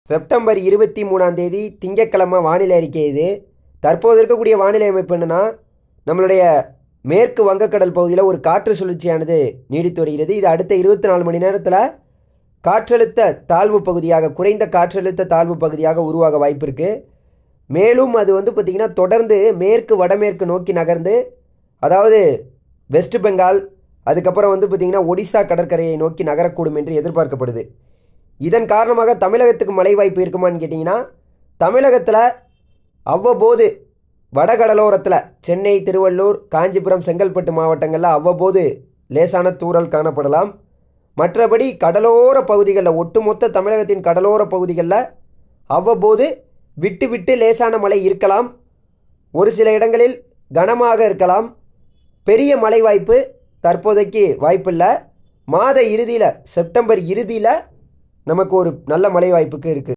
September 23ஆம் தேதி திங்கட்கிழமை வானிலை அறிக்கை இது. தற்போது இருக்கக்கூடிய வானிலை அமைப்பு என்னன்னா, நம்மளுடைய மேற்கு வங்கக்கடல் பகுதியில் ஒரு காற்று சுழற்சியானது நீடித்து வருகிறது. இது அடுத்த 24 மணி நேரத்தில் காற்றழுத்த தாழ்வு பகுதியாக, குறைந்த காற்றழுத்த தாழ்வு பகுதியாக உருவாக வாய்ப்பு இருக்குது. மேலும் அது பார்த்திங்கன்னா தொடர்ந்து மேற்கு வடமேற்கு நோக்கி நகர்ந்து, அதாவது வெஸ்ட் பெங்கால், அதுக்கப்புறம் பார்த்திங்கன்னா ஒடிசா கடற்கரையை நோக்கி நகரக்கூடும் என்று எதிர்பார்க்கப்படுது. இதன் காரணமாக தமிழகத்துக்கு மழை வாய்ப்பு இருக்குமான்னு கேட்டிங்கன்னா, தமிழகத்தில் அவ்வப்போது வடகடலோரத்தில் சென்னை, திருவள்ளூர், காஞ்சிபுரம், செங்கல்பட்டு மாவட்டங்களில் அவ்வப்போது லேசான தூறல் காணப்படலாம். மற்றபடி கடலோர பகுதிகளில், ஒட்டுமொத்த தமிழகத்தின் கடலோர பகுதிகளில் அவ்வப்போது விட்டு விட்டு லேசான மழை இருக்கலாம். ஒரு சில இடங்களில் கனமாக இருக்கலாம். பெரிய மழை வாய்ப்பு தற்போதைக்கு வாய்ப்பில்லை. மாத இறுதியில், செப்டம்பர் இறுதியில் நமக்கு ஒரு நல்ல மழை வாய்ப்புக்கு இருக்குது.